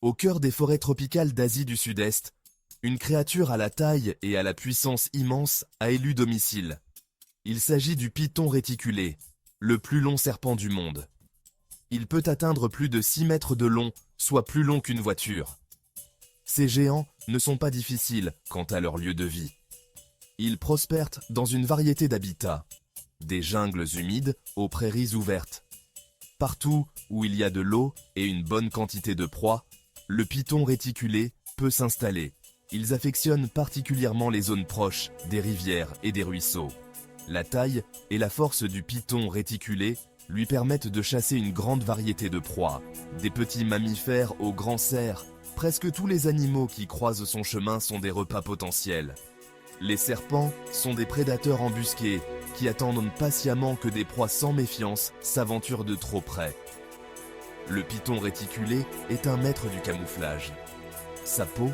Au cœur des forêts tropicales d'Asie du Sud-Est, une créature à la taille et à la puissance immense a élu domicile. Il s'agit du python réticulé, le plus long serpent du monde. Il peut atteindre plus de 6 mètres de long, soit plus long qu'une voiture. Ces géants ne sont pas difficiles quant à leur lieu de vie. Ils prospèrent dans une variété d'habitats, des jungles humides aux prairies ouvertes. Partout où il y a de l'eau et une bonne quantité de proie, le python réticulé peut s'installer. Ils affectionnent particulièrement les zones proches des rivières et des ruisseaux. La taille et la force du python réticulé lui permettent de chasser une grande variété de proies, des petits mammifères aux grands cerfs. Presque tous les animaux qui croisent son chemin sont des repas potentiels. Les serpents sont des prédateurs embusqués qui attendent patiemment que des proies sans méfiance s'aventurent de trop près. Le python réticulé est un maître du camouflage. Sa peau,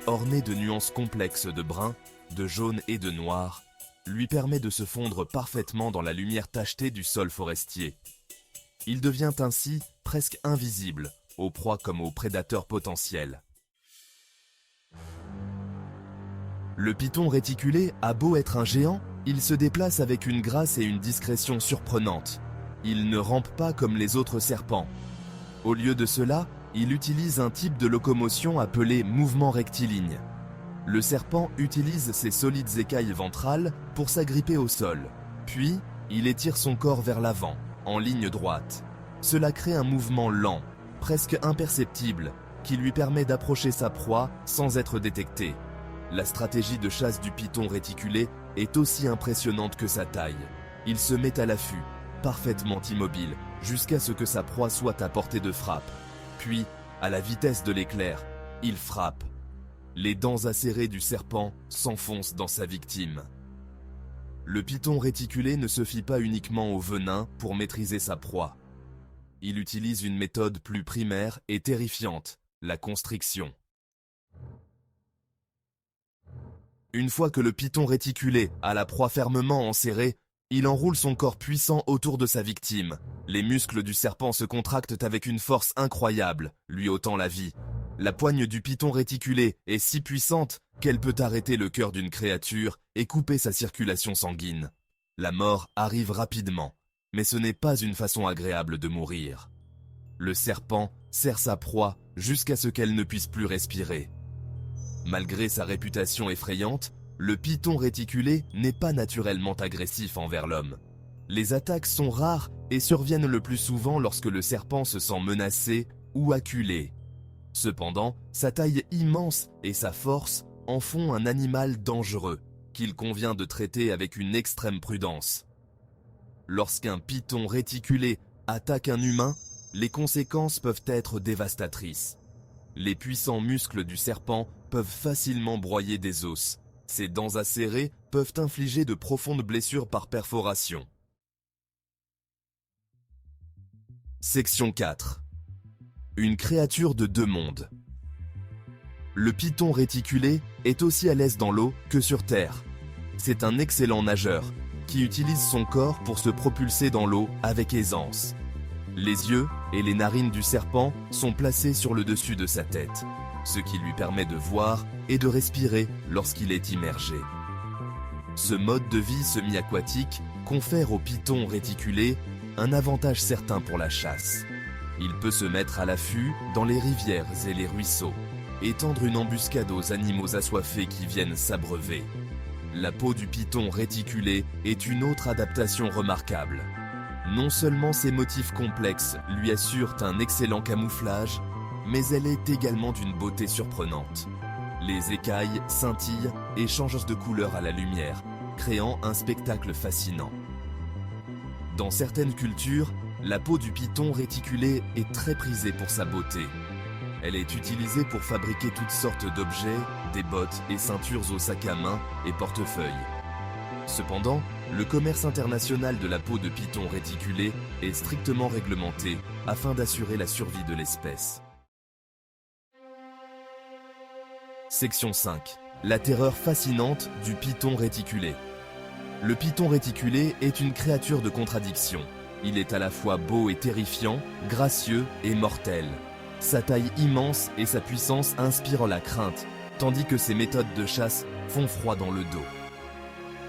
ornée de nuances complexes de brun, de jaune et de noir, lui permet de se fondre parfaitement dans la lumière tachetée du sol forestier. Il devient ainsi presque invisible, aux proies comme aux prédateurs potentiels. Le python réticulé a beau être un géant, il se déplace avec une grâce et une discrétion surprenantes. Il ne rampe pas comme les autres serpents. Au lieu de cela, il utilise un type de locomotion appelé mouvement rectiligne. Le serpent utilise ses solides écailles ventrales pour s'agripper au sol. Puis, il étire son corps vers l'avant, en ligne droite. Cela crée un mouvement lent, presque imperceptible, qui lui permet d'approcher sa proie sans être détecté. La stratégie de chasse du python réticulé est aussi impressionnante que sa taille. Il se met à l'affût, parfaitement immobile, jusqu'à ce que sa proie soit à portée de frappe. Puis, à la vitesse de l'éclair, il frappe. Les dents acérées du serpent s'enfoncent dans sa victime. Le python réticulé ne se fie pas uniquement au venin pour maîtriser sa proie. Il utilise une méthode plus primaire et terrifiante, la constriction. Une fois que le python réticulé a la proie fermement enserrée, il enroule son corps puissant autour de sa victime. Les muscles du serpent se contractent avec une force incroyable, lui ôtant la vie. La poigne du python réticulé est si puissante qu'elle peut arrêter le cœur d'une créature et couper sa circulation sanguine. La mort arrive rapidement, mais ce n'est pas une façon agréable de mourir. Le serpent serre sa proie jusqu'à ce qu'elle ne puisse plus respirer. Malgré sa réputation effrayante, le python réticulé n'est pas naturellement agressif envers l'homme. Les attaques sont rares et surviennent le plus souvent lorsque le serpent se sent menacé ou acculé. Cependant, sa taille immense et sa force en font un animal dangereux, qu'il convient de traiter avec une extrême prudence. Lorsqu'un python réticulé attaque un humain, les conséquences peuvent être dévastatrices. Les puissants muscles du serpent peuvent facilement broyer des os. Ses dents acérées peuvent infliger de profondes blessures par perforation. Section 4. Une créature de deux mondes. Le python réticulé est aussi à l'aise dans l'eau que sur terre. C'est un excellent nageur qui utilise son corps pour se propulser dans l'eau avec aisance. Les yeux et les narines du serpent sont placés sur le dessus de sa tête, ce qui lui permet de voir et de respirer lorsqu'il est immergé. Ce mode de vie semi-aquatique confère au python réticulé un avantage certain pour la chasse. Il peut se mettre à l'affût dans les rivières et les ruisseaux, et tendre une embuscade aux animaux assoiffés qui viennent s'abreuver. La peau du python réticulé est une autre adaptation remarquable. Non seulement ses motifs complexes lui assurent un excellent camouflage, mais elle est également d'une beauté surprenante. Les écailles scintillent et changent de couleur à la lumière, créant un spectacle fascinant. Dans certaines cultures, la peau du python réticulé est très prisée pour sa beauté. Elle est utilisée pour fabriquer toutes sortes d'objets, des bottes et ceintures au sac à main et portefeuilles. Cependant, le commerce international de la peau de python réticulé est strictement réglementé afin d'assurer la survie de l'espèce. Section 5. La terreur fascinante du python réticulé. Le python réticulé est une créature de contradiction. Il est à la fois beau et terrifiant, gracieux et mortel. Sa taille immense et sa puissance inspirent la crainte, tandis que ses méthodes de chasse font froid dans le dos.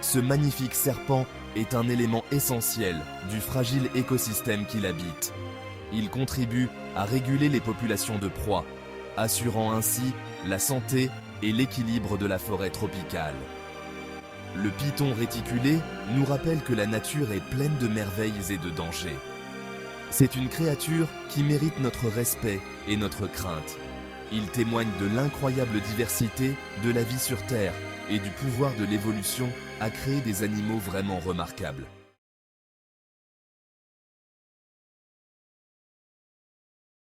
Ce magnifique serpent est un élément essentiel du fragile écosystème qu'il habite. Il contribue à réguler les populations de proies, assurant ainsi la santé et l'équilibre de la forêt tropicale. Le python réticulé nous rappelle que la nature est pleine de merveilles et de dangers. C'est une créature qui mérite notre respect et notre crainte. Il témoigne de l'incroyable diversité de la vie sur Terre et du pouvoir de l'évolution à créer des animaux vraiment remarquables.